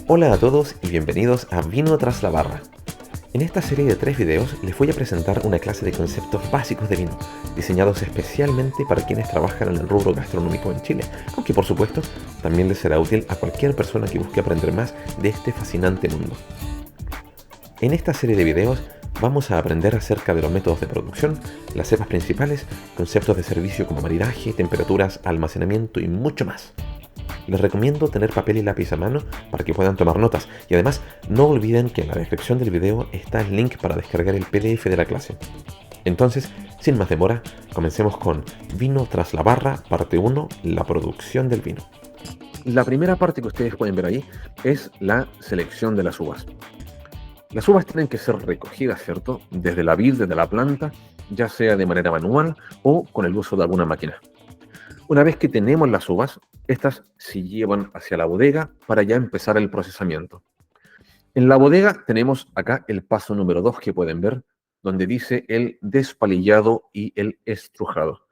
Hola a todos y bienvenidos a Vino tras la barra. En esta serie de 3 videos les voy a presentar una clase de conceptos básicos de vino, diseñados especialmente para quienes trabajan en el rubro gastronómico en Chile, aunque por supuesto también les será útil a cualquier persona que busque aprender más de este fascinante mundo. En esta serie de videos vamos a aprender acerca de los métodos de producción, las cepas principales, conceptos de servicio como maridaje, temperaturas, almacenamiento y mucho más. Les recomiendo tener papel y lápiz a mano para que puedan tomar notas y además no olviden que en la descripción del video está el link para descargar el PDF de la clase. Entonces, sin más demora, comencemos con Vino tras la barra, parte 1, la producción del vino. La primera parte que ustedes pueden ver ahí es la selección de las uvas. Las uvas tienen que ser recogidas, ¿cierto? Desde la vid, desde la planta, ya sea de manera manual o con el uso de alguna máquina. Una vez que tenemos las uvas, estas se llevan hacia la bodega para ya empezar el procesamiento. En la bodega tenemos acá el paso número 2 que pueden ver, donde dice el despalillado y el estrujado.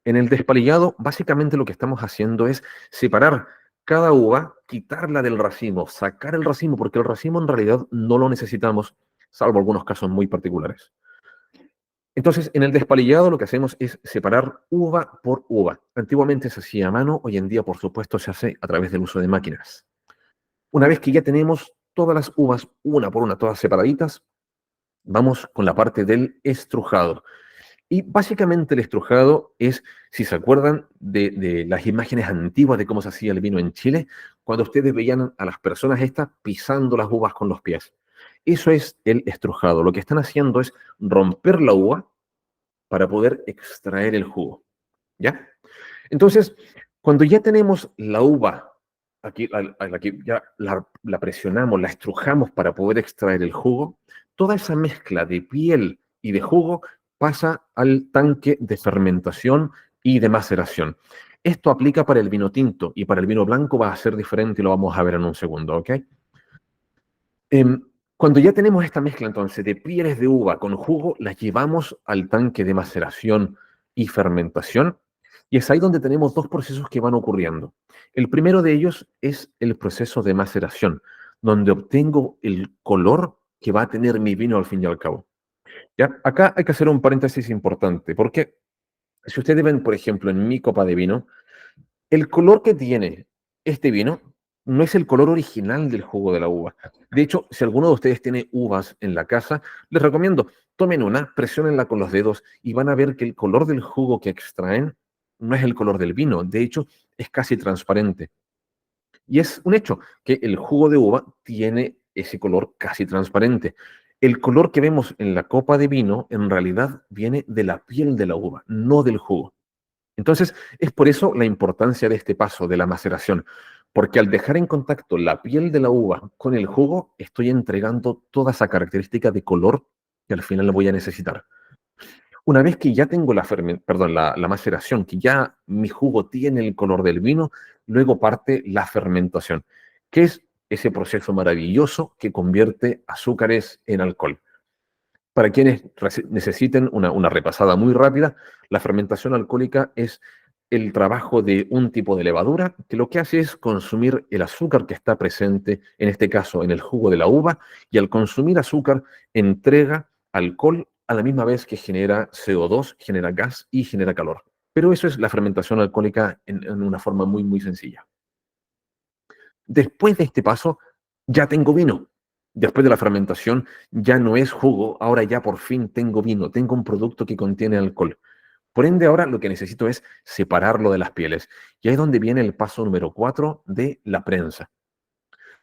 En el despalillado, básicamente lo que estamos haciendo es separar cada uva, quitarla del racimo, sacar el racimo, porque el racimo en realidad no lo necesitamos, salvo algunos casos muy particulares. Entonces, en el despalillado lo que hacemos es separar uva por uva. Antiguamente se hacía a mano, hoy en día, por supuesto, se hace a través del uso de máquinas. Una vez que ya tenemos todas las uvas, una por una, todas separaditas, vamos con la parte del estrujado. Y básicamente el estrujado es, si se acuerdan de las imágenes antiguas de cómo se hacía el vino en Chile, cuando ustedes veían a las personas estas pisando las uvas con los pies. Eso es el estrujado. Lo que están haciendo es romper la uva para poder extraer el jugo. ¿Ya? Entonces, cuando ya tenemos la uva, aquí, a la que ya la presionamos, la estrujamos para poder extraer el jugo, toda esa mezcla de piel y de jugo pasa al tanque de fermentación y de maceración. Esto aplica para el vino tinto y para el vino blanco va a ser diferente y lo vamos a ver en un segundo, ¿ok? Em, Cuando ya tenemos esta mezcla entonces de pieles de uva con jugo, la llevamos al tanque de maceración y fermentación. Y es ahí donde tenemos dos procesos que van ocurriendo. El primero de ellos es el proceso de maceración, donde obtengo el color que va a tener mi vino al fin y al cabo. ¿Ya? Acá hay que hacer un paréntesis importante, porque si ustedes ven, por ejemplo, en mi copa de vino, el color que tiene este vino no es el color original del jugo de la uva. De hecho, si alguno de ustedes tiene uvas en la casa, les recomiendo, tomen una, presionenla con los dedos y van a ver que el color del jugo que extraen no es el color del vino. De hecho, es casi transparente. Y es un hecho que el jugo de uva tiene ese color casi transparente. El color que vemos en la copa de vino en realidad viene de la piel de la uva, no del jugo. Entonces, es por eso la importancia de este paso de la maceración, porque al dejar en contacto la piel de la uva con el jugo, estoy entregando toda esa característica de color que al final voy a necesitar. Una vez que ya tengo la maceración, que ya mi jugo tiene el color del vino, luego parte la fermentación, que es ese proceso maravilloso que convierte azúcares en alcohol. Para quienes necesiten una repasada muy rápida, la fermentación alcohólica es el trabajo de un tipo de levadura que lo que hace es consumir el azúcar que está presente, en este caso en el jugo de la uva, y al consumir azúcar entrega alcohol a la misma vez que genera CO2, genera gas y genera calor. Pero eso es la fermentación alcohólica en una forma muy, muy sencilla. Después de este paso, ya tengo vino. Después de la fermentación, ya no es jugo, ahora ya por fin tengo vino, tengo un producto que contiene alcohol. Por ende, ahora lo que necesito es separarlo de las pieles. Y ahí es donde viene el paso número 4 de la prensa.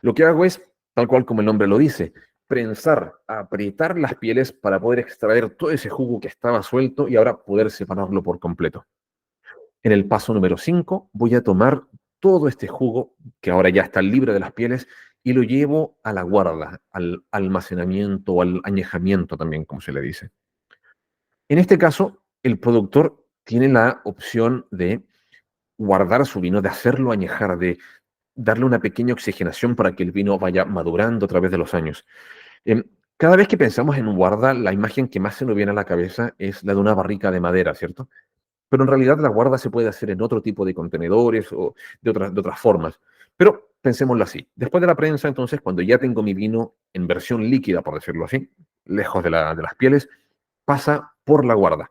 Lo que hago es, tal cual como el nombre lo dice, prensar, aprietar las pieles para poder extraer todo ese jugo que estaba suelto y ahora poder separarlo por completo. En el paso número 5 voy a tomar todo este jugo, que ahora ya está libre de las pieles, y lo llevo a la guarda, al almacenamiento o al añejamiento también, como se le dice. En este caso, el productor tiene la opción de guardar su vino, de hacerlo añejar, de darle una pequeña oxigenación para que el vino vaya madurando a través de los años. Em, Cada vez que pensamos en un guarda, la imagen que más se nos viene a la cabeza es la de una barrica de madera, ¿cierto? Pero en realidad la guarda se puede hacer en otro tipo de contenedores o de otras formas. Pero pensémoslo así. Después de la prensa, entonces, cuando ya tengo mi vino en versión líquida, por decirlo así, lejos de las pieles, pasa por la guarda.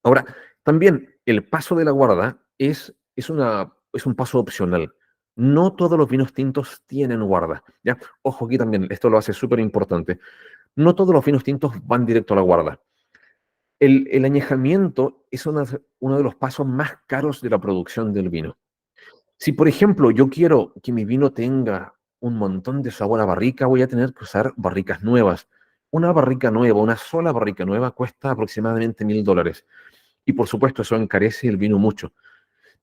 Ahora, también el paso de la guarda es un paso opcional. No todos los vinos tintos tienen guarda, ¿ya? Ojo aquí también, esto lo hace súper importante. No todos los vinos tintos van directo a la guarda. El añejamiento es uno de los pasos más caros de la producción del vino. Si, por ejemplo, yo quiero que mi vino tenga un montón de sabor a barrica, voy a tener que usar barricas nuevas. Una barrica nueva, una sola barrica nueva, cuesta aproximadamente $1000. Y por supuesto, eso encarece el vino mucho.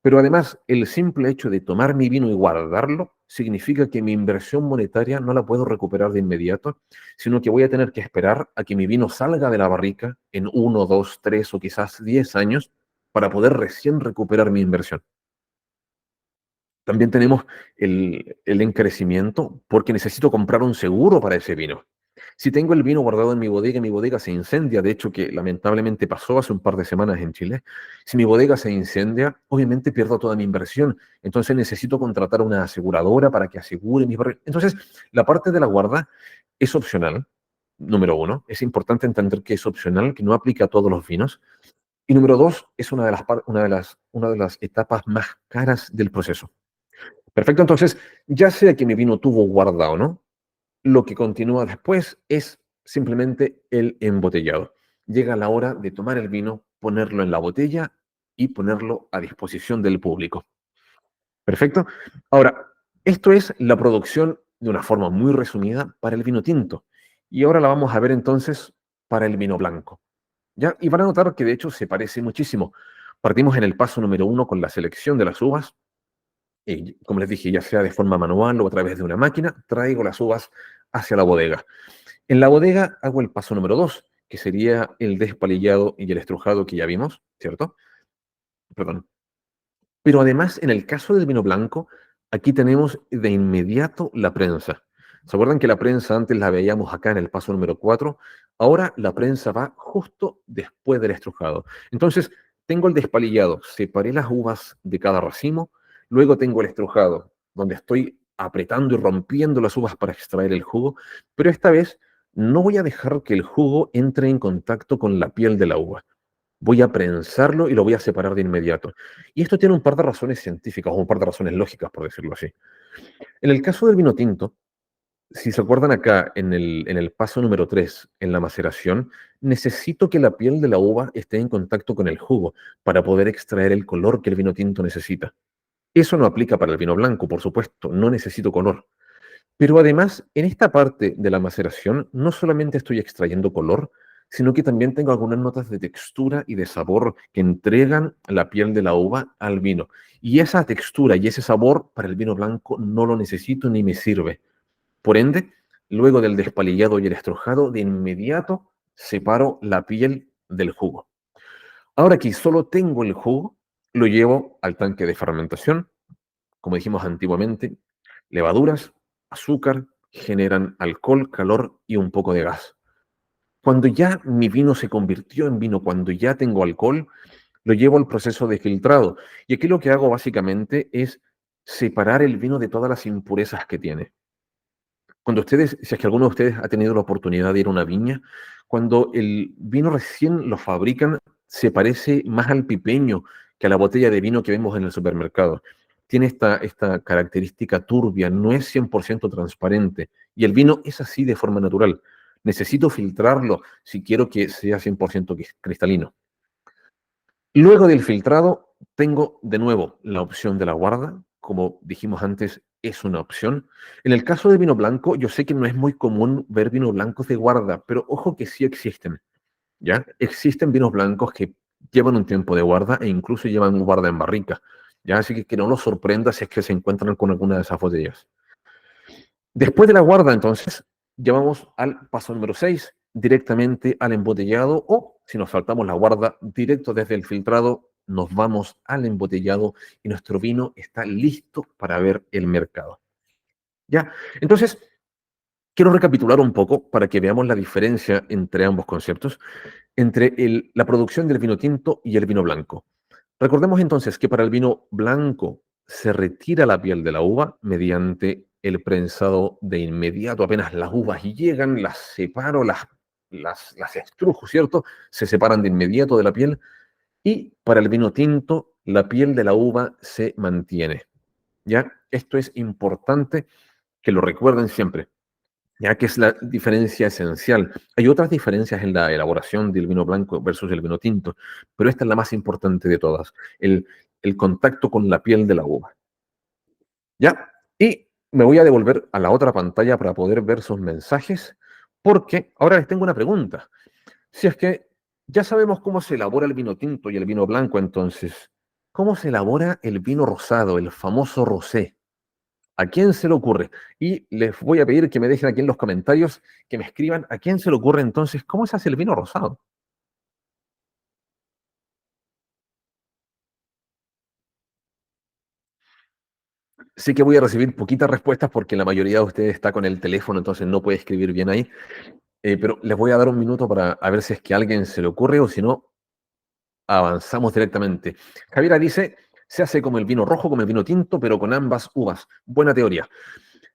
Pero además, el simple hecho de tomar mi vino y guardarlo significa que mi inversión monetaria no la puedo recuperar de inmediato, sino que voy a tener que esperar a que mi vino salga de la barrica en 1, 2, 3 o quizás 10 años para poder recién recuperar mi inversión. También tenemos el encarecimiento porque necesito comprar un seguro para ese vino. Si tengo el vino guardado en mi bodega y mi bodega se incendia, de hecho que lamentablemente pasó hace un par de semanas en Chile, si mi bodega se incendia, obviamente pierdo toda mi inversión. Entonces necesito contratar una aseguradora para que asegure mis barriles. Entonces, la parte de la guarda es opcional, número uno. Es importante entender que es opcional, que no aplica a todos los vinos. Y número dos, es una de las etapas más caras del proceso. Perfecto, entonces, ya sea que mi vino tuvo guarda o no, lo que continúa después es simplemente el embotellado. Llega la hora de tomar el vino, ponerlo en la botella y ponerlo a disposición del público. Perfecto. Ahora, esto es la producción de una forma muy resumida para el vino tinto. Y ahora la vamos a ver entonces para el vino blanco. ¿Ya? Y van a notar que de hecho se parece muchísimo. Partimos en el paso número uno con la selección de las uvas. Como les dije, ya sea de forma manual o a través de una máquina, traigo las uvas hacia la bodega. En la bodega hago el paso número 2, que sería el despalillado y el estrujado que ya vimos, ¿cierto? Perdón. Pero además, en el caso del vino blanco, aquí tenemos de inmediato la prensa. ¿Se acuerdan que la prensa antes la veíamos acá en el paso número 4? Ahora la prensa va justo después del estrujado. Entonces, tengo el despalillado, separé las uvas de cada racimo, luego tengo el estrujado, donde estoy apretando y rompiendo las uvas para extraer el jugo, pero esta vez no voy a dejar que el jugo entre en contacto con la piel de la uva. Voy a prensarlo y lo voy a separar de inmediato. Y esto tiene un par de razones científicas o un par de razones lógicas, por decirlo así. En el caso del vino tinto, si se acuerdan acá en el paso número 3, en la maceración, necesito que la piel de la uva esté en contacto con el jugo para poder extraer el color que el vino tinto necesita. Eso no aplica para el vino blanco, por supuesto, no necesito color. Pero además, en esta parte de la maceración, no solamente estoy extrayendo color, sino que también tengo algunas notas de textura y de sabor que entregan la piel de la uva al vino. Y esa textura y ese sabor para el vino blanco no lo necesito ni me sirve. Por ende, luego del despalillado y el estrujado, de inmediato separo la piel del jugo. Ahora que solo tengo el jugo, lo llevo al tanque de fermentación, como dijimos antiguamente, levaduras, azúcar, generan alcohol, calor y un poco de gas. Cuando ya mi vino se convirtió en vino, cuando ya tengo alcohol, lo llevo al proceso de filtrado. Y aquí lo que hago básicamente es separar el vino de todas las impurezas que tiene. Cuando ustedes, si es que alguno de ustedes ha tenido la oportunidad de ir a una viña, cuando el vino recién lo fabrican, se parece más al pipeño que a la botella de vino que vemos en el supermercado. Tiene esta característica turbia, no es 100% transparente. Y el vino es así de forma natural. Necesito filtrarlo si quiero que sea 100% cristalino. Luego del filtrado, tengo de nuevo la opción de la guarda. Como dijimos antes, es una opción. En el caso del vino blanco, yo sé que no es muy común ver vinos blancos de guarda, pero ojo que sí existen, ¿ya? Existen vinos blancos que llevan un tiempo de guarda e incluso llevan guarda en barrica, ¿ya? Así que no los sorprenda si es que se encuentran con alguna de esas botellas. Después de la guarda, entonces, llevamos al paso número 6 directamente al embotellado, o si nos saltamos la guarda, directo desde el filtrado, nos vamos al embotellado y nuestro vino está listo para ver el mercado. ¿Ya? Entonces, quiero recapitular un poco para que veamos la diferencia entre ambos conceptos, entre la producción del vino tinto y el vino blanco. Recordemos entonces que para el vino blanco se retira la piel de la uva mediante el prensado de inmediato. Apenas las uvas llegan, las separo, las estrujo, ¿cierto? Se separan de inmediato de la piel. Y para el vino tinto, la piel de la uva se mantiene. ¿Ya? Esto es importante que lo recuerden siempre, ya que es la diferencia esencial. Hay otras diferencias en la elaboración del vino blanco versus el vino tinto, pero esta es la más importante de todas, el contacto con la piel de la uva. ¿Ya? Y me voy a devolver a la otra pantalla para poder ver sus mensajes, porque ahora les tengo una pregunta. Si es que ya sabemos cómo se elabora el vino tinto y el vino blanco, entonces, ¿cómo se elabora el vino rosado, el famoso rosé? ¿A quién se le ocurre? Y les voy a pedir que me dejen aquí en los comentarios, que me escriban a quién se le ocurre entonces cómo se hace el vino rosado. Sí que voy a recibir poquitas respuestas porque la mayoría de ustedes está con el teléfono, entonces no puede escribir bien ahí. Pero les voy a dar un minuto para a ver si es que a alguien se le ocurre o si no, avanzamos directamente. Javiera dice, se hace como el vino rojo, como el vino tinto, pero con ambas uvas. Buena teoría.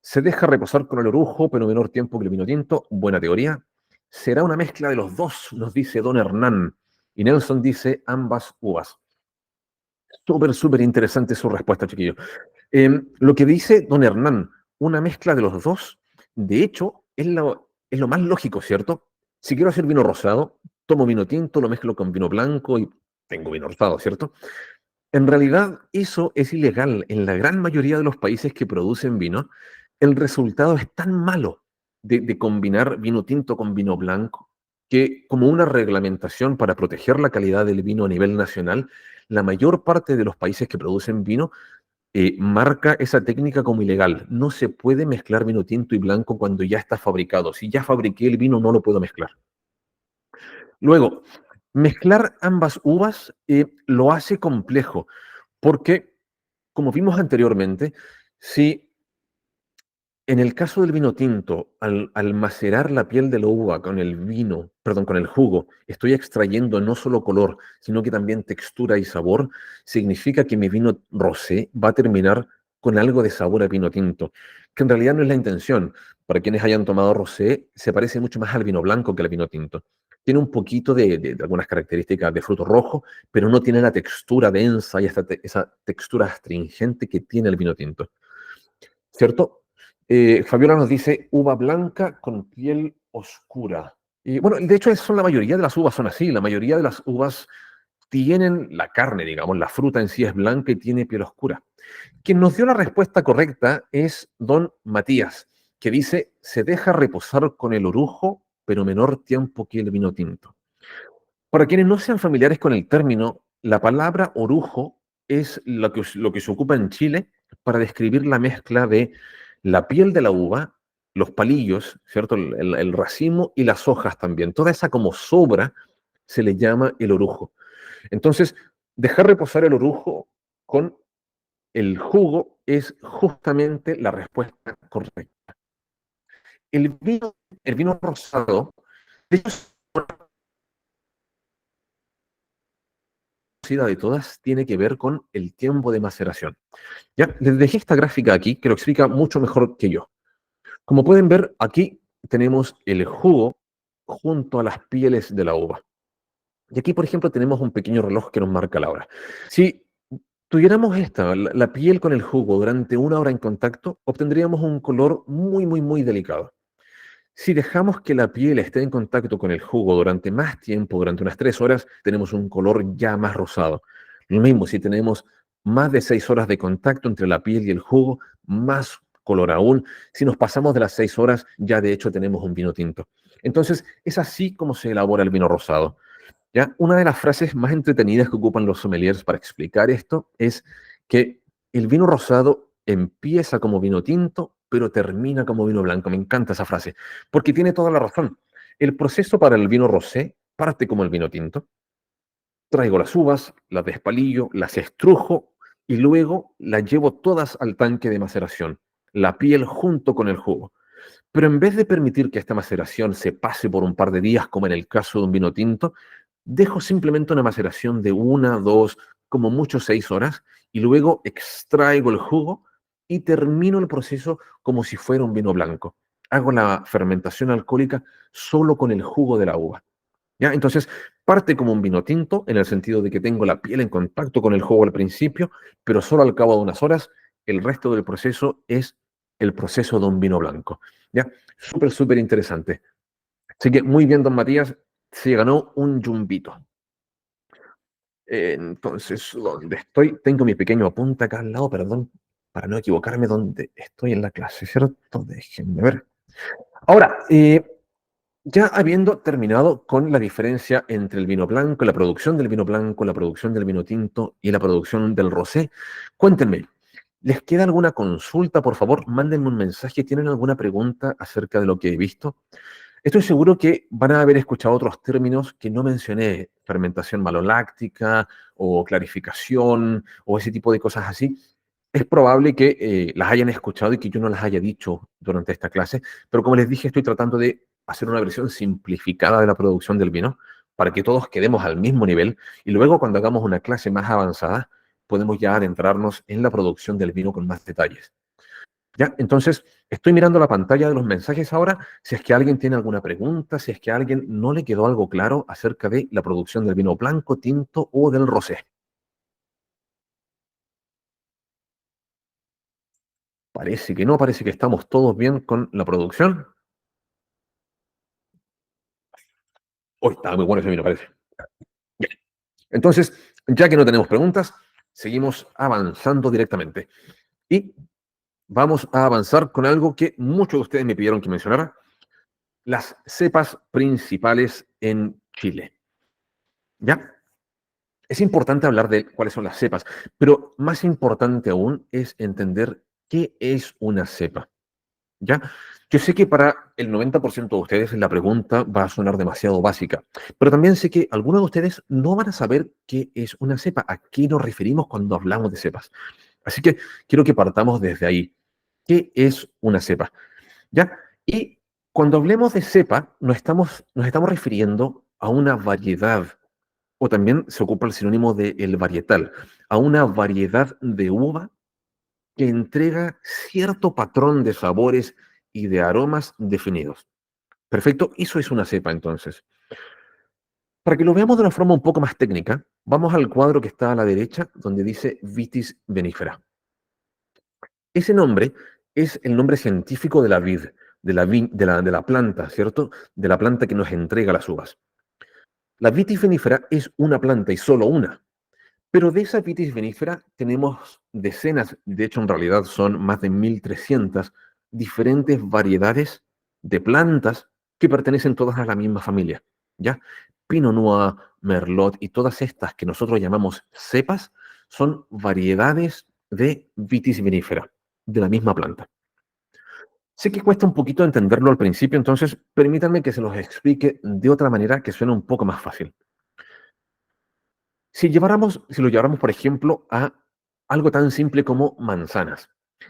Se deja reposar con el orujo, pero menor tiempo que el vino tinto. Buena teoría. Será una mezcla de los dos, nos dice don Hernán. Y Nelson dice ambas uvas. Súper, súper interesante su respuesta, chiquillo. Lo que dice don Hernán, una mezcla de los dos, de hecho, es lo más lógico, ¿cierto? Si quiero hacer vino rosado, tomo vino tinto, lo mezclo con vino blanco y tengo vino rosado, ¿cierto? En realidad, eso es ilegal en la gran mayoría de los países que producen vino. El resultado es tan malo de combinar vino tinto con vino blanco que como una reglamentación para proteger la calidad del vino a nivel nacional, la mayor parte de los países que producen vino marca esa técnica como ilegal. No se puede mezclar vino tinto y blanco cuando ya está fabricado. Si ya fabriqué el vino, no lo puedo mezclar. Luego, mezclar ambas uvas lo hace complejo, porque, como vimos anteriormente, si en el caso del vino tinto, al macerar la piel de la uva con el vino, perdón, con el jugo, estoy extrayendo no solo color, sino que también textura y sabor, significa que mi vino rosé va a terminar con algo de sabor a vino tinto, que en realidad no es la intención. Para quienes hayan tomado rosé, se parece mucho más al vino blanco que al vino tinto. Tiene un poquito de algunas características de fruto rojo, pero no tiene la textura densa y esa textura astringente que tiene el vino tinto. ¿Cierto? Fabiola nos dice uva blanca con piel oscura. Y bueno, de hecho, son la mayoría de las uvas son así. La mayoría de las uvas tienen la carne, digamos, la fruta en sí es blanca y tiene piel oscura. Quien nos dio la respuesta correcta es don Matías, que dice, se deja reposar con el orujo, pero menor tiempo que el vino tinto. Para quienes no sean familiares con el término, la palabra orujo es lo que se ocupa en Chile para describir la mezcla de la piel de la uva, los palillos, ¿cierto? El racimo y las hojas también. Toda esa como sobra se le llama el orujo. Entonces, dejar reposar el orujo con el jugo es justamente la respuesta correcta. El vino rosado, de hecho, de todas tiene que ver con el tiempo de maceración. Ya, les dejé esta gráfica aquí que lo explica mucho mejor que yo. Como pueden ver, aquí tenemos el jugo junto a las pieles de la uva. Y aquí, por ejemplo, tenemos un pequeño reloj que nos marca la hora. Si tuviéramos la piel con el jugo durante una hora en contacto, obtendríamos un color muy, muy, muy delicado. Si dejamos que la piel esté en contacto con el jugo durante más tiempo, durante unas 3 horas, tenemos un color ya más rosado. Lo mismo, si tenemos más de 6 horas de contacto entre la piel y el jugo, más color aún. Si nos pasamos de las 6 horas, ya de hecho tenemos un vino tinto. Entonces, es así como se elabora el vino rosado. ¿Ya? Una de las frases más entretenidas que ocupan los sommeliers para explicar esto es que el vino rosado empieza como vino tinto, pero termina como vino blanco. Me encanta esa frase, porque tiene toda la razón. El proceso para el vino rosé parte como el vino tinto. Traigo las uvas, las despalillo, las estrujo y luego las llevo todas al tanque de maceración, la piel junto con el jugo. Pero en vez de permitir que esta maceración se pase por un par de días, como en el caso de un vino tinto, dejo simplemente una maceración de 1, 2, como mucho 6 horas, y luego extraigo el jugo y termino el proceso como si fuera un vino blanco. Hago la fermentación alcohólica solo con el jugo de la uva. ¿Ya? Entonces, parte como un vino tinto, en el sentido de que tengo la piel en contacto con el jugo al principio, pero solo al cabo de unas horas, el resto del proceso es el proceso de un vino blanco. ¿Ya? Súper, súper interesante. Así que muy bien, don Matías, se ganó un yumbito. Entonces, ¿dónde estoy? Tengo mi pequeño apunte acá al lado, perdón, para no equivocarme dónde estoy en la clase, ¿cierto? Déjenme ver. Ahora, ya habiendo terminado con la diferencia entre el vino blanco, la producción del vino blanco, la producción del vino tinto y la producción del rosé, cuéntenme, ¿les queda alguna consulta? Por favor, mándenme un mensaje. ¿Tienen alguna pregunta acerca de lo que he visto? Estoy seguro que van a haber escuchado otros términos que no mencioné, fermentación maloláctica o clarificación o ese tipo de cosas así. Es probable que las hayan escuchado y que yo no las haya dicho durante esta clase, pero como les dije, estoy tratando de hacer una versión simplificada de la producción del vino para que todos quedemos al mismo nivel y luego cuando hagamos una clase más avanzada podemos ya adentrarnos en la producción del vino con más detalles. ¿Ya? Entonces, estoy mirando la pantalla de los mensajes ahora, si es que alguien tiene alguna pregunta, si es que a alguien no le quedó algo claro acerca de la producción del vino blanco, tinto o del rosé. Parece que no, parece que estamos todos bien con la producción. Hoy está muy bueno ese vino, parece. Bien. Entonces, ya que no tenemos preguntas, seguimos avanzando directamente. Y vamos a avanzar con algo que muchos de ustedes me pidieron que mencionara, las cepas principales en Chile. ¿Ya? Es importante hablar de cuáles son las cepas, pero más importante aún es entender qué es una cepa. ¿Ya? Yo sé que para el 90% de ustedes la pregunta va a sonar demasiado básica, pero también sé que algunos de ustedes no van a saber qué es una cepa, a qué nos referimos cuando hablamos de cepas. Así que quiero que partamos desde ahí. ¿Qué es una cepa? ¿Ya? Y cuando hablemos de cepa, nos estamos refiriendo a una variedad, o también se ocupa el sinónimo de el varietal, a una variedad de uva que entrega cierto patrón de sabores y de aromas definidos. Perfecto, eso es una cepa entonces. Para que lo veamos de una forma un poco más técnica, vamos al cuadro que está a la derecha, donde dice Vitis vinifera. Ese nombre es el nombre científico de la vid, de la planta, ¿cierto? De la planta que nos entrega las uvas. La Vitis vinifera es una planta y solo una. Pero de esa Vitis vinifera tenemos decenas, de hecho en realidad son más de 1.300 diferentes variedades de plantas que pertenecen todas a la misma familia, ¿ya? Pinot Noir, Merlot y todas estas que nosotros llamamos cepas son variedades de Vitis vinifera, de la misma planta. Sé que cuesta un poquito entenderlo al principio, entonces permítanme que se los explique de otra manera que suene un poco más fácil. Si lo lleváramos, por ejemplo, a algo tan simple como manzanas.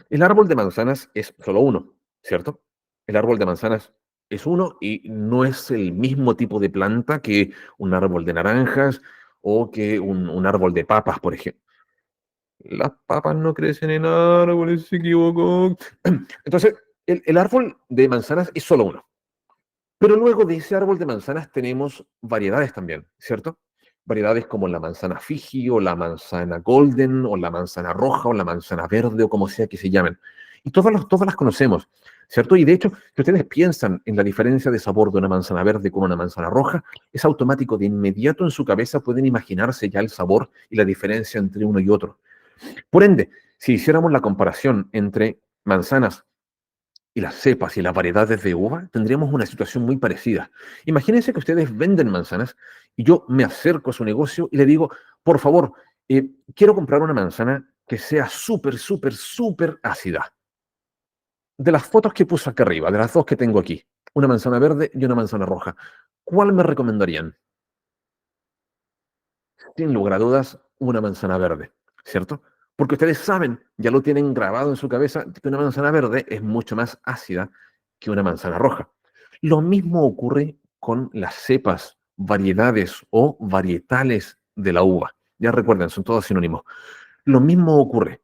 El árbol de manzanas es solo uno, ¿cierto? El árbol de manzanas es uno y no es el mismo tipo de planta que un árbol de naranjas o que un árbol de papas, por ejemplo. Las papas no crecen en árboles, se equivocó. Entonces, el árbol de manzanas es solo uno. Pero luego de ese árbol de manzanas tenemos variedades también, ¿cierto? Variedades como la manzana Fiji o la manzana Golden o la manzana roja o la manzana verde o como sea que se llamen. Y todas las conocemos, ¿cierto? Y de hecho, si ustedes piensan en la diferencia de sabor de una manzana verde con una manzana roja, es automático, de inmediato en su cabeza pueden imaginarse ya el sabor y la diferencia entre uno y otro. Por ende, si hiciéramos la comparación entre manzanas y las cepas y las variedades de uva, tendríamos una situación muy parecida. Imagínense que ustedes venden manzanas y yo me acerco a su negocio y le digo, por favor, quiero comprar una manzana que sea súper, súper, súper ácida. De las fotos que puse acá arriba, de las dos que tengo aquí, una manzana verde y una manzana roja, ¿cuál me recomendarían? Sin lugar a dudas, una manzana verde, ¿cierto? Porque ustedes saben, ya lo tienen grabado en su cabeza, que una manzana verde es mucho más ácida que una manzana roja. Lo mismo ocurre con las cepas, variedades o varietales de la uva. Ya recuerden, son todos sinónimos. Lo mismo ocurre.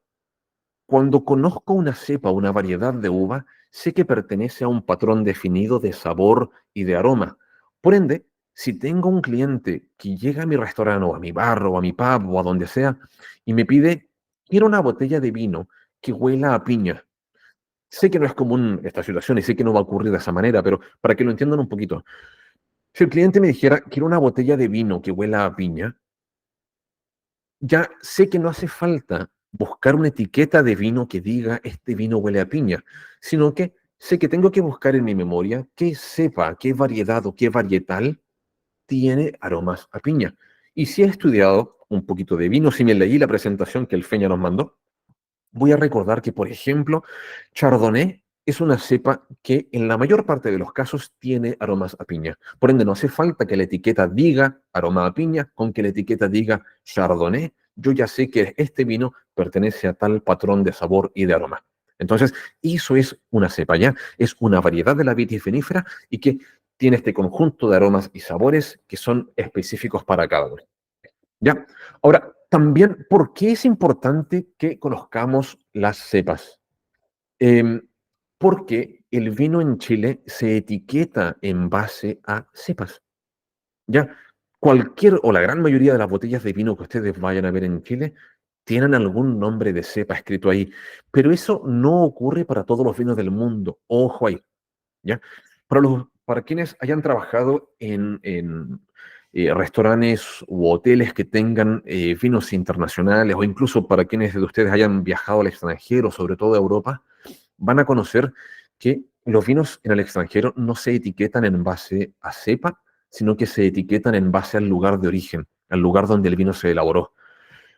Cuando conozco una cepa, una variedad de uva, sé que pertenece a un patrón definido de sabor y de aroma. Por ende, si tengo un cliente que llega a mi restaurante o a mi bar o a mi pub o a donde sea y me pide, quiero una botella de vino que huela a piña. Sé que no es común esta situación y sé que no va a ocurrir de esa manera, pero para que lo entiendan un poquito, si el cliente me dijera, quiero una botella de vino que huela a piña, ya sé que no hace falta buscar una etiqueta de vino que diga este vino huele a piña, sino que sé que tengo que buscar en mi memoria qué cepa, qué variedad o qué varietal tiene aromas a piña. Y si he estudiado un poquito de vino, si me leí la presentación que el Feña nos mandó, voy a recordar que, por ejemplo, Chardonnay es una cepa que en la mayor parte de los casos tiene aromas a piña. Por ende, no hace falta que la etiqueta diga aroma a piña, con que la etiqueta diga Chardonnay, yo ya sé que este vino pertenece a tal patrón de sabor y de aroma. Entonces, eso es una cepa, ¿ya? Es una variedad de la vitivinífera y que tiene este conjunto de aromas y sabores que son específicos para cada uno. ¿Ya? Ahora, también, ¿por qué es importante que conozcamos las cepas? Em, Porque el vino en Chile se etiqueta en base a cepas. ¿Ya? Cualquier o la gran mayoría de las botellas de vino que ustedes vayan a ver en Chile tienen algún nombre de cepa escrito ahí, pero eso no ocurre para todos los vinos del mundo. Ojo ahí. ¿Ya? Para quienes hayan trabajado en restaurantes u hoteles que tengan vinos internacionales, o incluso para quienes de ustedes hayan viajado al extranjero, sobre todo a Europa, van a conocer que los vinos en el extranjero no se etiquetan en base a cepa, sino que se etiquetan en base al lugar de origen, al lugar donde el vino se elaboró.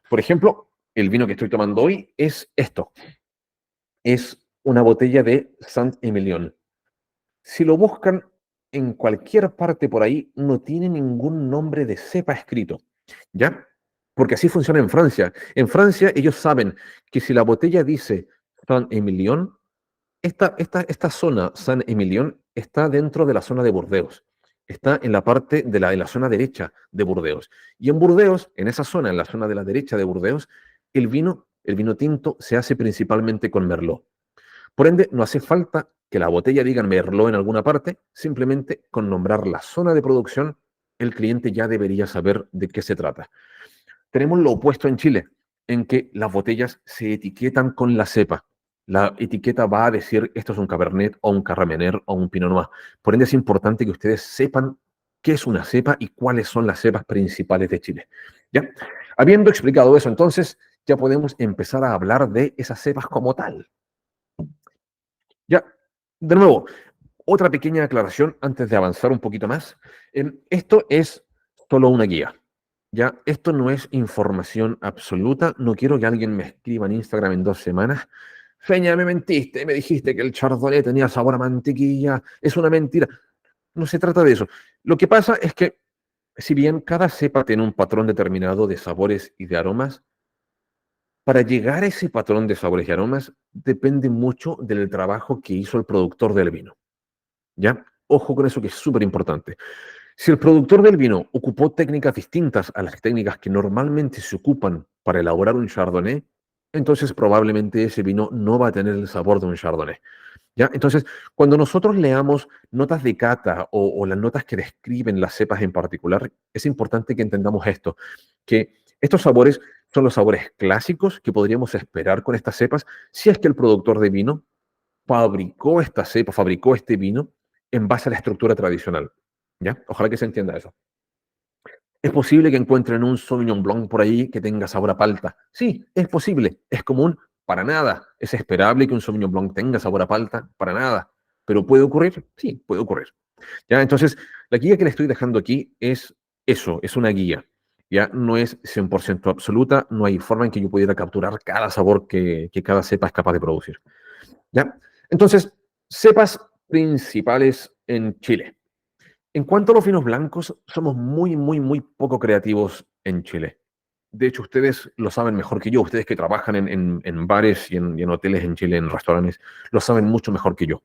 Por ejemplo, el vino que estoy tomando hoy es esto. Es una botella de Saint-Emilion. Si lo buscan en cualquier parte por ahí, no tiene ningún nombre de cepa escrito, ¿ya? Porque así funciona en Francia. En Francia ellos saben que si la botella dice Saint-Emilion, esta zona, Saint-Emilion, está dentro de la zona de Burdeos. Está en la parte en la zona derecha de Burdeos. Y en Burdeos, en esa zona, en la zona de la derecha de Burdeos, el vino tinto se hace principalmente con Merlot. Por ende, no hace falta que la botella diga Merlot en alguna parte, simplemente con nombrar la zona de producción, el cliente ya debería saber de qué se trata. Tenemos lo opuesto en Chile, en que las botellas se etiquetan con la cepa. La etiqueta va a decir esto es un Cabernet o un Carramener o un Pinot Noir. Por ende, es importante que ustedes sepan qué es una cepa y cuáles son las cepas principales de Chile. ¿Ya? Habiendo explicado eso, entonces, ya podemos empezar a hablar de esas cepas como tal. Ya, de nuevo, otra pequeña aclaración antes de avanzar un poquito más. Esto es solo una guía. Ya, esto no es información absoluta. No quiero que alguien me escriba en Instagram en 2 semanas. Feña, me mentiste, me dijiste que el chardonnay tenía sabor a mantequilla. Es una mentira. No se trata de eso. Lo que pasa es que, si bien cada cepa tiene un patrón determinado de sabores y de aromas, para llegar a ese patrón de sabores y aromas depende mucho del trabajo que hizo el productor del vino. ¿Ya? Ojo con eso que es súper importante. Si el productor del vino ocupó técnicas distintas a las técnicas que normalmente se ocupan para elaborar un chardonnay, entonces probablemente ese vino no va a tener el sabor de un chardonnay. ¿Ya? Entonces, cuando nosotros leamos notas de cata o las notas que describen las cepas en particular, es importante que entendamos esto, que estos sabores son los sabores clásicos que podríamos esperar con estas cepas si es que el productor de vino fabricó esta cepa, fabricó este vino en base a la estructura tradicional. ¿Ya? Ojalá que se entienda eso. ¿Es posible que encuentren un Sauvignon Blanc por ahí que tenga sabor a palta? Sí, es posible. ¿Es común? Para nada. ¿Es esperable que un Sauvignon Blanc tenga sabor a palta? Para nada. ¿Pero puede ocurrir? Sí, puede ocurrir. ¿Ya? Entonces, la guía que le estoy dejando aquí es eso, es una guía. Ya no es 100% absoluta, no hay forma en que yo pudiera capturar cada sabor que cada cepa es capaz de producir. ¿Ya? Entonces, cepas principales en Chile. En cuanto a los vinos blancos, somos muy, muy, muy poco creativos en Chile. De hecho, ustedes lo saben mejor que yo. Ustedes que trabajan en bares y en hoteles en Chile, en restaurantes, lo saben mucho mejor que yo.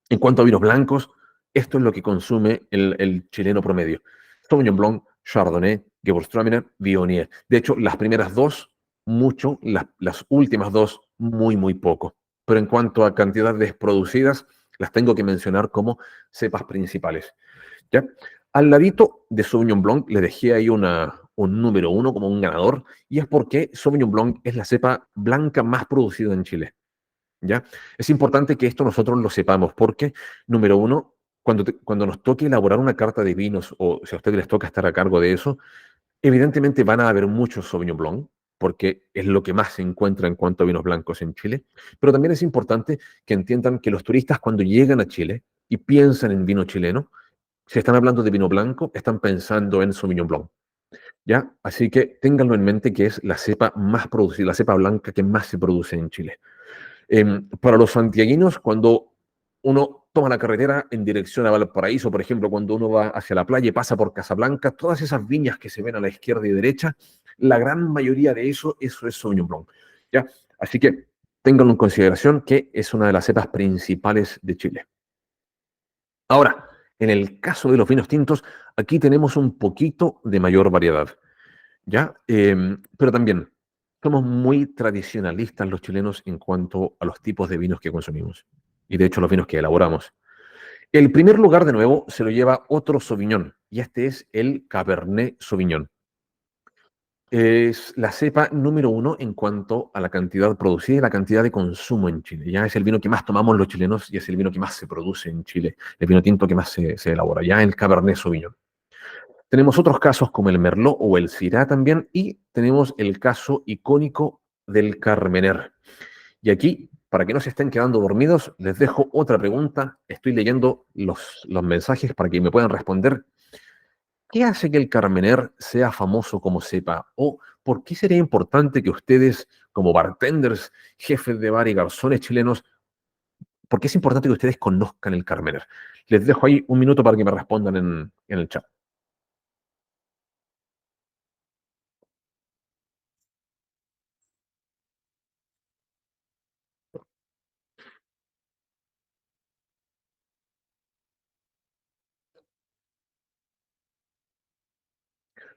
En cuanto a vinos blancos, esto es lo que consume el chileno promedio. Sauvignon Blanc, Chardonnay, Gewürztraminer, Viognier. De hecho, las primeras dos mucho, las últimas dos muy, muy poco. Pero en cuanto a cantidades producidas, las tengo que mencionar como cepas principales. ¿Ya? Al ladito de Sauvignon Blanc le dejé ahí un número uno como un ganador, y es porque Sauvignon Blanc es la cepa blanca más producida en Chile. ¿Ya? Es importante que esto nosotros lo sepamos porque, número uno, cuando nos toque elaborar una carta de vinos o si a ustedes les toca estar a cargo de eso, evidentemente van a haber muchos Sauvignon Blanc porque es lo que más se encuentra en cuanto a vinos blancos en Chile, pero también es importante que entiendan que los turistas cuando llegan a Chile y piensan en vino chileno, si están hablando de vino blanco, están pensando en Sauvignon Blanc, ¿ya? Así que ténganlo en mente que es la cepa más producida, la cepa blanca que más se produce en Chile. Para los santiaguinos, cuando uno toma la carretera en dirección a Valparaíso, por ejemplo, cuando uno va hacia la playa y pasa por Casablanca, todas esas viñas que se ven a la izquierda y derecha, la gran mayoría de eso es Sauvignon Blanc, ¿ya? Así que tengan en consideración que es una de las cepas principales de Chile. Ahora, en el caso de los vinos tintos, aquí tenemos un poquito de mayor variedad, ¿ya? Pero también somos muy tradicionalistas los chilenos en cuanto a los tipos de vinos que consumimos y de hecho los vinos que elaboramos. El primer lugar, de nuevo, se lo lleva otro Sauvignon y este es el Cabernet Sauvignon. Es la cepa número uno en cuanto a la cantidad producida y la cantidad de consumo en Chile. Ya es el vino que más tomamos los chilenos y es el vino que más se produce en Chile, el vino tinto que más se elabora, ya el Cabernet Sauvignon. Tenemos otros casos como el Merlot o el Syrah también, y tenemos el caso icónico del Carmener. Y aquí, para que no se estén quedando dormidos, les dejo otra pregunta. Estoy leyendo los mensajes para que me puedan responder. ¿Qué hace que el Carmener sea famoso como cepa? ¿O por qué sería importante que ustedes, como bartenders, jefes de bar y garzones chilenos, por qué es importante que ustedes conozcan el Carmener? Les dejo ahí un minuto para que me respondan en el chat.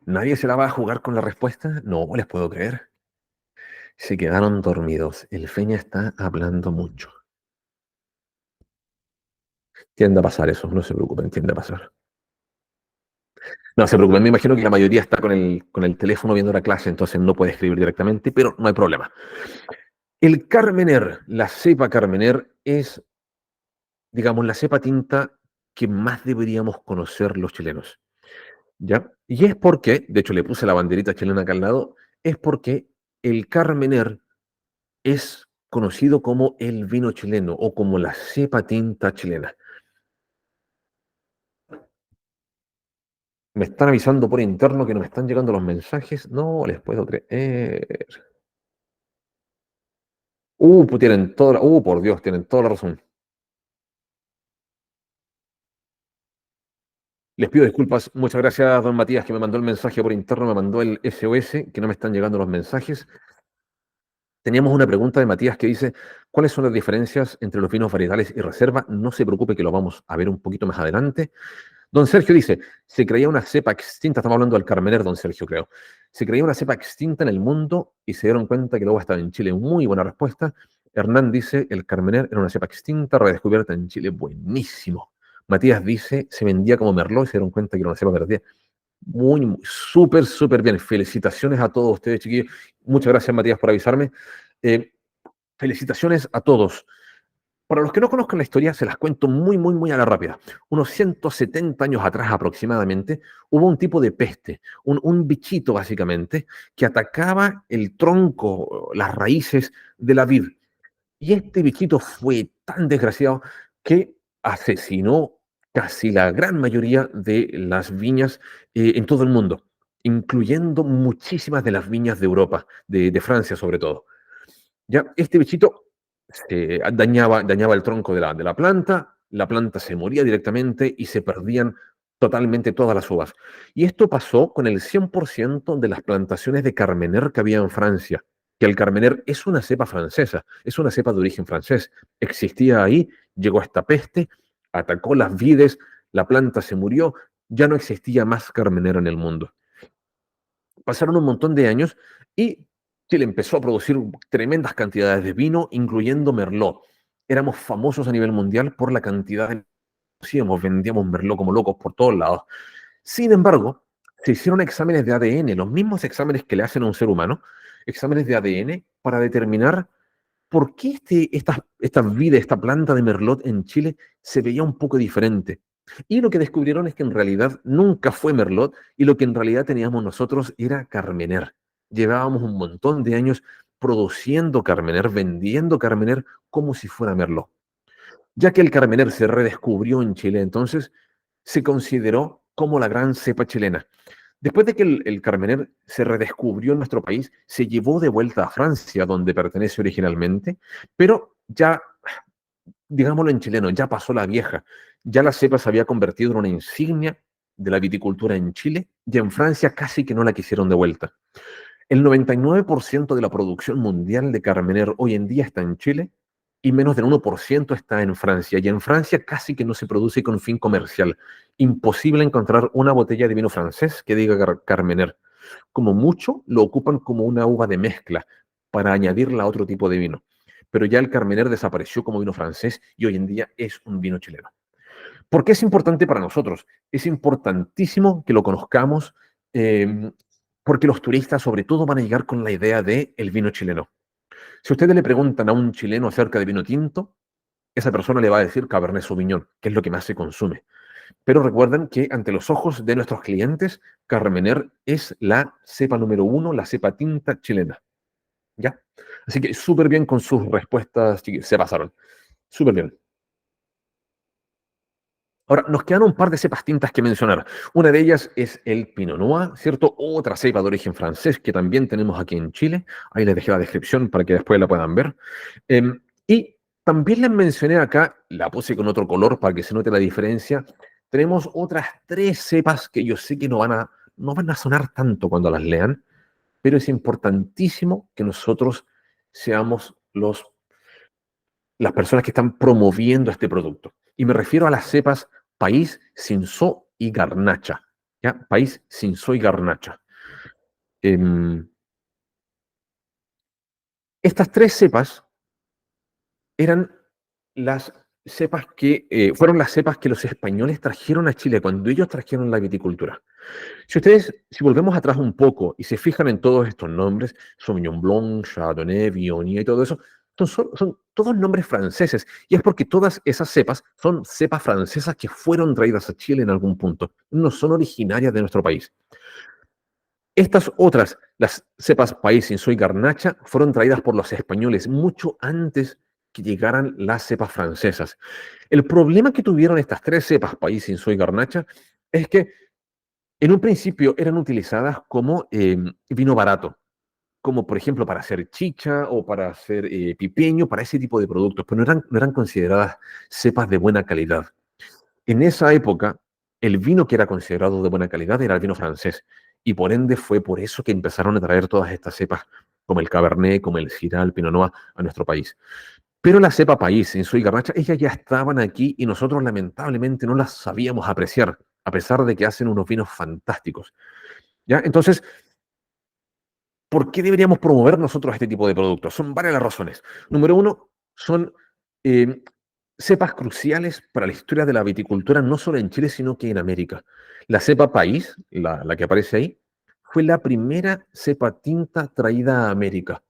¿Nadie se la va a jugar con la respuesta? No les puedo creer. Se quedaron dormidos. El Feña está hablando mucho. Tiende a pasar eso, no se preocupen, tiende a pasar. No se preocupen, me imagino que la mayoría está con el teléfono viendo la clase, entonces no puede escribir directamente, pero no hay problema. El Carmener, la cepa Carmener, es, digamos, la cepa tinta que más deberíamos conocer los chilenos, ¿ya? Y es porque, de hecho le puse la banderita chilena acá al lado, es porque el Carmener es conocido como el vino chileno o como la cepa tinta chilena. Me están avisando por interno que no me están llegando los mensajes. No les puedo creer. Pues tienen toda por Dios, tienen toda la razón. Les pido disculpas. Muchas gracias, don Matías, que me mandó el mensaje por interno, me mandó el SOS, que no me están llegando los mensajes. Teníamos una pregunta de Matías que dice, ¿cuáles son las diferencias entre los vinos varietales y reserva? No se preocupe que lo vamos a ver un poquito más adelante. Don Sergio dice, se creía una cepa extinta, estamos hablando del Carmener, don Sergio, creo. Se creía una cepa extinta en el mundo y se dieron cuenta que luego estaba en Chile. Muy buena respuesta. Hernán dice, el Carmener era una cepa extinta, redescubierta en Chile. Buenísimo. Matías dice, se vendía como Merlot y se dieron cuenta que era una cepa perdida. Súper, súper bien. Felicitaciones a todos ustedes, chiquillos. Muchas gracias, Matías, por avisarme. Eh, Felicitaciones a todos. Para los que no conozcan la historia, se las cuento muy, muy, muy a la rápida. Unos 170 años atrás aproximadamente, hubo un tipo de peste, un bichito básicamente, que atacaba el tronco, las raíces de la vid. Y este bichito fue tan desgraciado que asesinó casi la gran mayoría de las viñas en todo el mundo, incluyendo muchísimas de las viñas de Europa, de Francia sobre todo. Ya, este bichito dañaba el tronco de la planta se moría directamente y se perdían totalmente todas las uvas. Y esto pasó con el 100% de las plantaciones de Carmener que había en Francia, que el Carmener es una cepa francesa, es una cepa de origen francés. Existía ahí, llegó esta peste, atacó las vides, la planta se murió, ya no existía más Carmener en el mundo. Pasaron un montón de años y Chile empezó a producir tremendas cantidades de vino, incluyendo Merlot. Éramos famosos a nivel mundial por la cantidad de producíamos, vendíamos Merlot como locos por todos lados. Sin embargo, se hicieron exámenes de ADN, los mismos exámenes que le hacen a un ser humano, exámenes de ADN para determinar por qué esta vida, esta planta de Merlot en Chile se veía un poco diferente. Y lo que descubrieron es que en realidad nunca fue Merlot y lo que en realidad teníamos nosotros era Carmener. Llevábamos un montón de años produciendo Carmener, vendiendo Carmener como si fuera Merlot. Ya que el Carmener se redescubrió en Chile, entonces se consideró como la gran cepa chilena. Después de que el Carmener se redescubrió en nuestro país, se llevó de vuelta a Francia, donde pertenece originalmente, pero ya, digámoslo en chileno, ya pasó la vieja. Ya la cepa se había convertido en una insignia de la viticultura en Chile y en Francia casi que no la quisieron de vuelta. El 99% de la producción mundial de Carmener hoy en día está en Chile y menos del 1% está en Francia. Y en Francia casi que no se produce con fin comercial. Imposible encontrar una botella de vino francés que diga Carmener. Como mucho, lo ocupan como una uva de mezcla para añadirla a otro tipo de vino. Pero ya el Carmener desapareció como vino francés y hoy en día es un vino chileno. ¿Por qué es importante para nosotros? Es importantísimo que lo conozcamos eh, porque los turistas sobre todo van a llegar con la idea de el vino chileno. Si ustedes le preguntan a un chileno acerca de vino tinto, esa persona le va a decir Cabernet Sauvignon, que es lo que más se consume. Pero recuerden que ante los ojos de nuestros clientes, Carmener es la cepa número uno, la cepa tinta chilena. ¿Ya? Así que súper bien con sus respuestas, chiquillos, se pasaron. Súper bien. Ahora, nos quedan un par de cepas tintas que mencionar. Una de ellas es el Pinot Noir, ¿cierto? Otra cepa de origen francés que también tenemos aquí en Chile. Ahí les dejé la descripción para que después la puedan ver. Y también les mencioné acá, la puse con otro color para que se note la diferencia. Tenemos otras tres cepas que yo sé que no van a sonar tanto cuando las lean, pero es importantísimo que nosotros seamos las personas que están promoviendo este producto. Y me refiero a las cepas País, Cinsault y Garnacha. ¿Ya? País, Cinsault y Garnacha. Em, Estas tres cepas eran las cepas que fueron las cepas que los españoles trajeron a Chile cuando ellos trajeron la viticultura. Si volvemos atrás un poco y se fijan en todos estos nombres, Sauvignon Blanc, Chardonnay, Viognier y todo eso, son todos nombres franceses. Y es porque todas esas cepas son cepas francesas que fueron traídas a Chile en algún punto. No son originarias de nuestro país. Estas otras, las cepas País, Cinsault y Garnacha, fueron traídas por los españoles mucho antes que llegaran las cepas francesas. El problema que tuvieron estas tres cepas, País, Cinsault y Garnacha, es que en un principio eran utilizadas como vino barato, como por ejemplo para hacer chicha o para hacer pipeño, para ese tipo de productos, pero no eran consideradas cepas de buena calidad. En esa época, el vino que era considerado de buena calidad era el vino francés, y por ende fue por eso que empezaron a traer todas estas cepas, como el Cabernet, como el Syrah, el Pinot Noir, a nuestro país. Pero la cepa país, en y Garnacha, ellas ya estaban aquí y nosotros lamentablemente no las sabíamos apreciar, a pesar de que hacen unos vinos fantásticos. ¿Ya? Entonces, ¿por qué deberíamos promover nosotros este tipo de productos? Son varias las razones. Número uno, son eh, cepas cruciales para la historia de la viticultura, no solo en Chile, sino que en América. La cepa país, la que aparece ahí, fue la primera cepa tinta traída a América.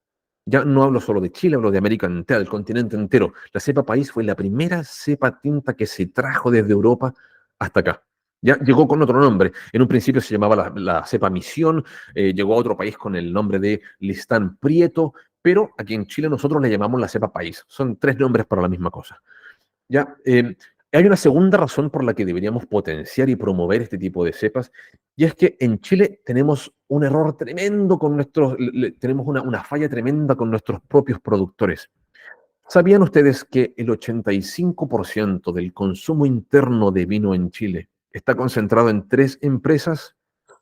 Ya no hablo solo de Chile, hablo de América entera, del continente entero. La cepa país fue la primera cepa tinta que se trajo desde Europa hasta acá. Ya llegó con otro nombre. En un principio se llamaba la cepa Misión, llegó a otro país con el nombre de Listán Prieto, pero aquí en Chile nosotros le llamamos la cepa país. Son tres nombres para la misma cosa. Ya, hay una segunda razón por la que deberíamos potenciar y promover este tipo de cepas, y es que en Chile tenemos un error tremendo con tenemos una falla tremenda con nuestros propios productores. ¿Sabían ustedes que el 85% del consumo interno de vino en Chile está concentrado en tres empresas?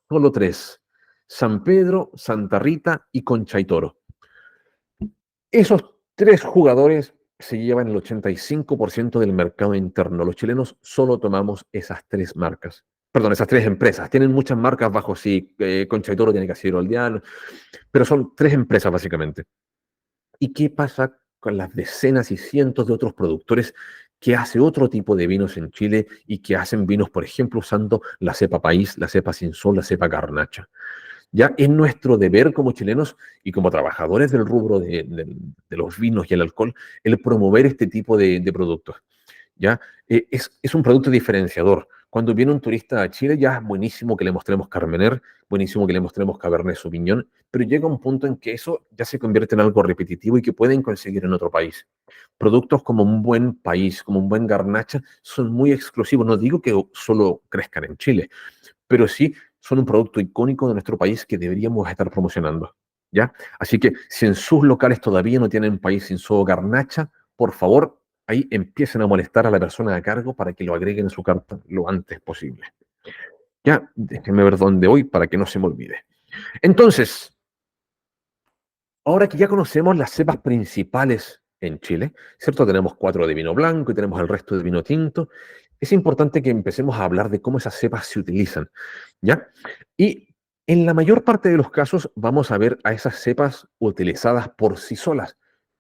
Solo tres: San Pedro, Santa Rita y Concha y Toro. Esos tres jugadores se llevan el 85% del mercado interno. Los chilenos solo tomamos esas tres marcas. perdón, esas tres empresas. Tienen muchas marcas bajo sí, Concha y Toro tiene Casillero Oldial, pero son tres empresas básicamente. ¿Y qué pasa con las decenas y cientos de otros productores que hacen otro tipo de vinos en Chile y que hacen vinos, por ejemplo, usando la cepa país, la cepa sin sol, la cepa garnacha? Ya es nuestro deber como chilenos y como trabajadores del rubro de los vinos y el alcohol el promover este tipo de productos. ¿Ya? Es un producto diferenciador. Cuando viene un turista a Chile, ya es buenísimo que le mostremos Carmener, buenísimo que le mostremos Cabernet Sauvignon, pero llega un punto en que eso ya se convierte en algo repetitivo y que pueden conseguir en otro país. Productos como un buen país, como un buen Garnacha, son muy exclusivos. No digo que solo crezcan en Chile, pero sí son un producto icónico de nuestro país que deberíamos estar promocionando. ¿Ya? Así que si en sus locales todavía no tienen país sin su garnacha, por favor, ahí empiecen a molestar a la persona a cargo para que lo agreguen en su carta lo antes posible. Ya, déjenme ver dónde voy para que no se me olvide. Entonces, ahora que ya conocemos las cepas principales en Chile, ¿cierto? Tenemos 4 de vino blanco y tenemos el resto de vino tinto. Es importante que empecemos a hablar de cómo esas cepas se utilizan, ¿ya? Y en la mayor parte de los casos vamos a ver a esas cepas utilizadas por sí solas,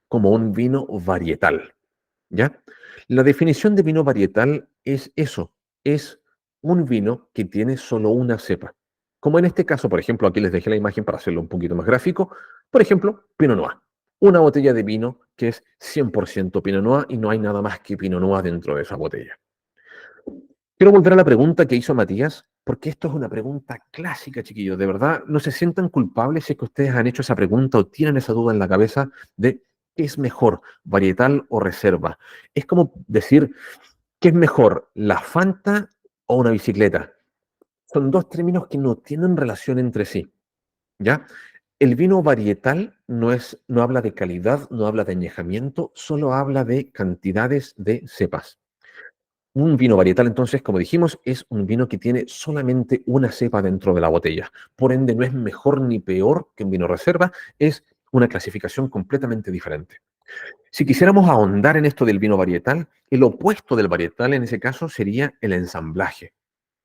como un vino varietal, ¿ya? La definición de vino varietal es eso, es un vino que tiene solo una cepa. Como en este caso, por ejemplo, aquí les dejé la imagen para hacerlo un poquito más gráfico. Por ejemplo, Pinot Noir. Una botella de vino que es 100% Pinot Noir y no hay nada más que Pinot Noir dentro de esa botella. Quiero volver a la pregunta que hizo Matías, porque esto es una pregunta clásica, chiquillos. De verdad, no se sientan culpables si es que ustedes han hecho esa pregunta o tienen esa duda en la cabeza de qué es mejor, varietal o reserva. Es como decir, ¿qué es mejor, la Fanta o una bicicleta? Son dos términos que no tienen relación entre sí, ¿ya? El vino varietal no habla de calidad, no habla de añejamiento, solo habla de cantidades de cepas. Un vino varietal, entonces, como dijimos, es un vino que tiene solamente una cepa dentro de la botella. Por ende, no es mejor ni peor que un vino reserva, es una clasificación completamente diferente. Si quisiéramos ahondar en esto del vino varietal, el opuesto del varietal en ese caso sería el ensamblaje,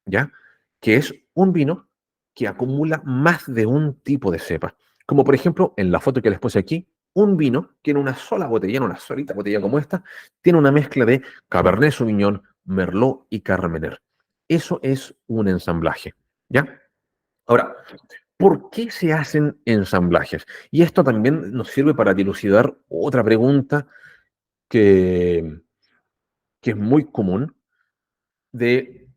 ¿ya? Que es un vino que acumula más de un tipo de cepa. Como por ejemplo, en la foto que les puse aquí, un vino que en una sola botella, en una solita botella como esta, tiene una mezcla de Cabernet Sauvignon, Merlot y Carmener. Eso es un ensamblaje, ¿ya? Ahora, ¿por qué se hacen ensamblajes? Y esto también nos sirve para dilucidar otra pregunta que, que es muy común de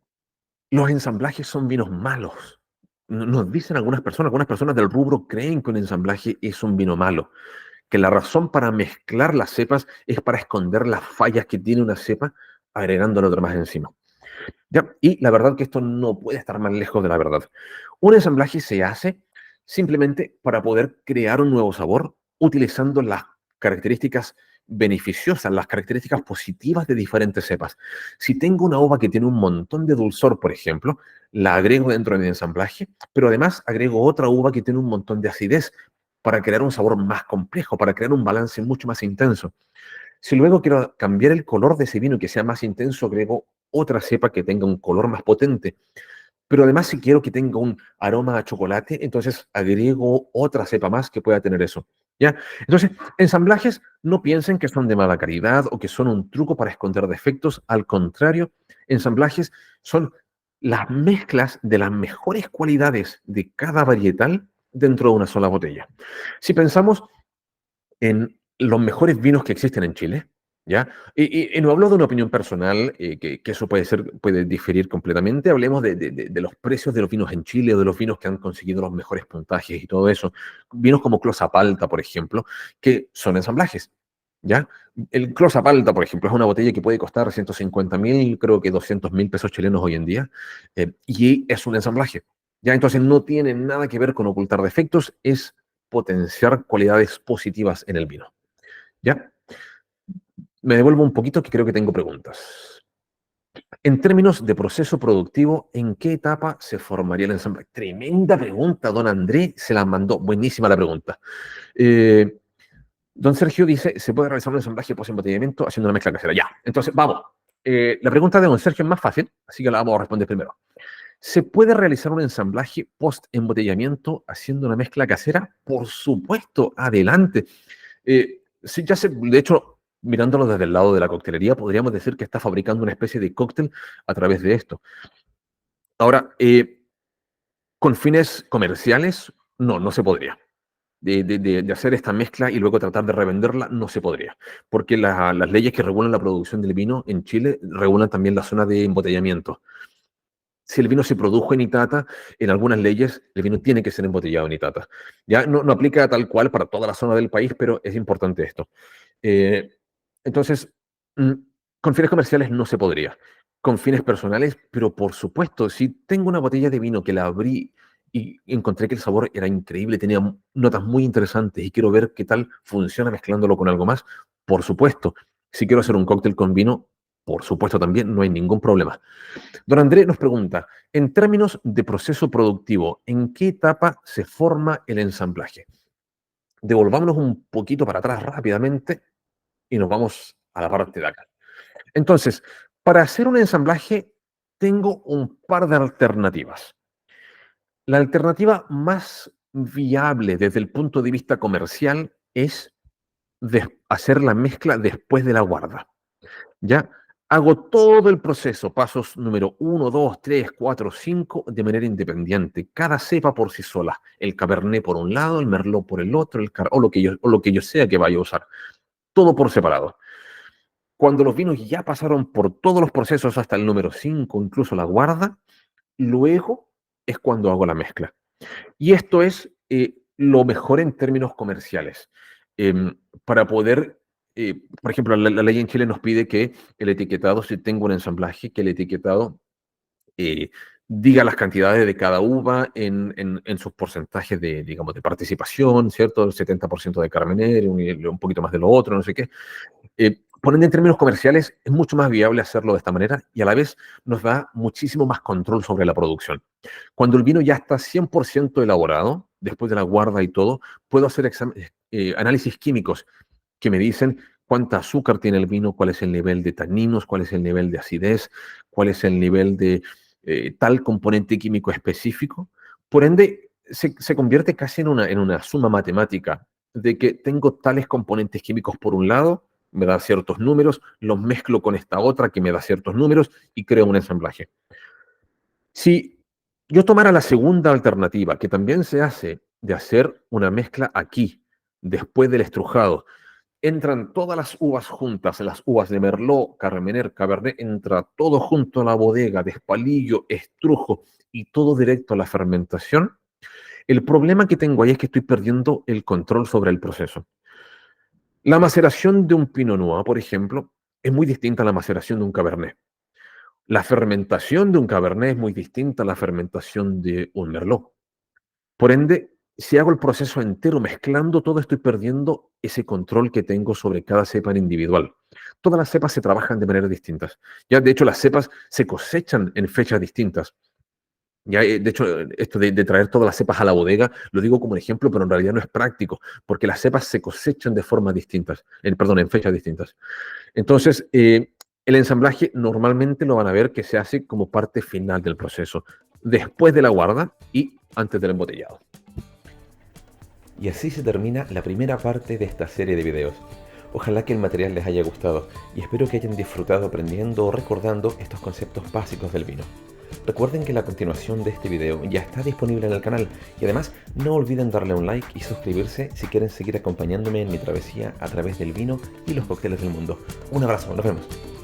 los ensamblajes son vinos malos. Nos dicen algunas personas del rubro creen que un ensamblaje es un vino malo, que la razón para mezclar las cepas es para esconder las fallas que tiene una cepa agregándole otra más encima. ¿Ya? Y la verdad que esto no puede estar más lejos de la verdad. Un ensamblaje se hace simplemente para poder crear un nuevo sabor utilizando las características beneficiosas, las características positivas de diferentes cepas. Si tengo una uva que tiene un montón de dulzor, por ejemplo, la agrego dentro de mi ensamblaje, pero además agrego otra uva que tiene un montón de acidez para crear un sabor más complejo, para crear un balance mucho más intenso. Si luego quiero cambiar el color de ese vino y que sea más intenso, agrego otra cepa que tenga un color más potente. Pero además, si quiero que tenga un aroma a chocolate, entonces agrego otra cepa más que pueda tener eso. ¿Ya? Entonces, ensamblajes no piensen que son de mala calidad o que son un truco para esconder defectos. Al contrario, ensamblajes son las mezclas de las mejores cualidades de cada varietal dentro de una sola botella. Si pensamos en los mejores vinos que existen en Chile, ¿ya? Y no hablo de una opinión personal, que eso puede diferir completamente. Hablemos de los precios de los vinos en Chile o de los vinos que han conseguido los mejores puntajes y todo eso. Vinos como Closapalta, por ejemplo, que son ensamblajes, ¿ya? El Closapalta, por ejemplo, es una botella que puede costar 150.000, creo que 200.000 pesos chilenos hoy en día, y es un ensamblaje, ¿ya? Entonces no tiene nada que ver con ocultar defectos, es potenciar cualidades positivas en el vino. ¿Ya? Me devuelvo un poquito que creo que tengo preguntas. En términos de proceso productivo, ¿en qué etapa se formaría el ensamble? Tremenda pregunta, don André, se la mandó. Buenísima la pregunta. Don Sergio dice, ¿se puede realizar un ensamblaje post-embotellamiento haciendo una mezcla casera? Ya, entonces vamos. La pregunta de don Sergio es más fácil, así que la vamos a responder primero. ¿Se puede realizar un ensamblaje post-embotellamiento haciendo una mezcla casera? Por supuesto, adelante. Sí, de hecho, mirándolo desde el lado de la coctelería, podríamos decir que está fabricando una especie de cóctel a través de esto. Ahora, con fines comerciales, no se podría. De hacer esta mezcla y luego tratar de revenderla, no se podría. Porque las leyes que regulan la producción del vino en Chile regulan también la zona de embotellamiento. Si el vino se produjo en Itata, en algunas leyes el vino tiene que ser embotellado en Itata. Ya no aplica tal cual para toda la zona del país, pero es importante esto. Eh, entonces, mm, con fines comerciales no se podría. Con fines personales, pero por supuesto, si tengo una botella de vino que la abrí y encontré que el sabor era increíble, tenía notas muy interesantes y quiero ver qué tal funciona mezclándolo con algo más, por supuesto. Si quiero hacer un cóctel con vino, por supuesto también, no hay ningún problema. Don Andrés nos pregunta, en términos de proceso productivo, ¿en qué etapa se forma el ensamblaje? Devolvámonos un poquito para atrás rápidamente y nos vamos a la parte de acá. Entonces, para hacer un ensamblaje tengo un par de alternativas. La alternativa más viable desde el punto de vista comercial es hacer la mezcla después de la guarda. ¿Ya? Hago todo el proceso, pasos número 1, 2, 3, 4, 5, de manera independiente, cada cepa por sí sola. El Cabernet por un lado, el Merlot por el otro, o lo que yo sea que vaya a usar. Todo por separado. Cuando los vinos ya pasaron por todos los procesos hasta el número 5, incluso la guarda, luego es cuando hago la mezcla. Y esto es lo mejor en términos comerciales. Para poder, por ejemplo, la ley en Chile nos pide que el etiquetado, si tengo un ensamblaje, que el etiquetado diga las cantidades de cada uva en sus porcentajes de, digamos, de participación, ¿cierto? El 70% de Carmener, un poquito más de lo otro, no sé qué. Poniendo en términos comerciales, es mucho más viable hacerlo de esta manera y a la vez nos da muchísimo más control sobre la producción. Cuando el vino ya está 100% elaborado, después de la guarda y todo, puedo hacer análisis químicos que me dicen cuánta azúcar tiene el vino, cuál es el nivel de taninos, cuál es el nivel de acidez, cuál es el nivel de tal componente químico específico. Por ende, se convierte casi en una suma matemática de que tengo tales componentes químicos por un lado, me da ciertos números, los mezclo con esta otra que me da ciertos números y creo un ensamblaje. Si yo tomara la segunda alternativa, que también se hace de hacer una mezcla aquí, después del estrujado, entran todas las uvas juntas, las uvas de Merlot, Carmener, Cabernet, entra todo junto a la bodega, despalillo, estrujo y todo directo a la fermentación. El problema que tengo ahí es que estoy perdiendo el control sobre el proceso. La maceración de un Pinot Noir, por ejemplo, es muy distinta a la maceración de un Cabernet. La fermentación de un Cabernet es muy distinta a la fermentación de un Merlot. Por ende, si hago el proceso entero mezclando todo, estoy perdiendo ese control que tengo sobre cada cepa en individual. Todas las cepas se trabajan de maneras distintas. Ya, de hecho, las cepas se cosechan en fechas distintas. Ya, de hecho, esto de traer todas las cepas a la bodega, lo digo como un ejemplo, pero en realidad no es práctico, porque las cepas se cosechan de formas distintas, en fechas distintas. Entonces, el ensamblaje normalmente lo van a ver que se hace como parte final del proceso, después de la guarda y antes del embotellado. Y así se termina la primera parte de esta serie de videos. Ojalá que el material les haya gustado y espero que hayan disfrutado aprendiendo o recordando estos conceptos básicos del vino. Recuerden que la continuación de este video ya está disponible en el canal y además no olviden darle un like y suscribirse si quieren seguir acompañándome en mi travesía a través del vino y los cócteles del mundo. Un abrazo, nos vemos.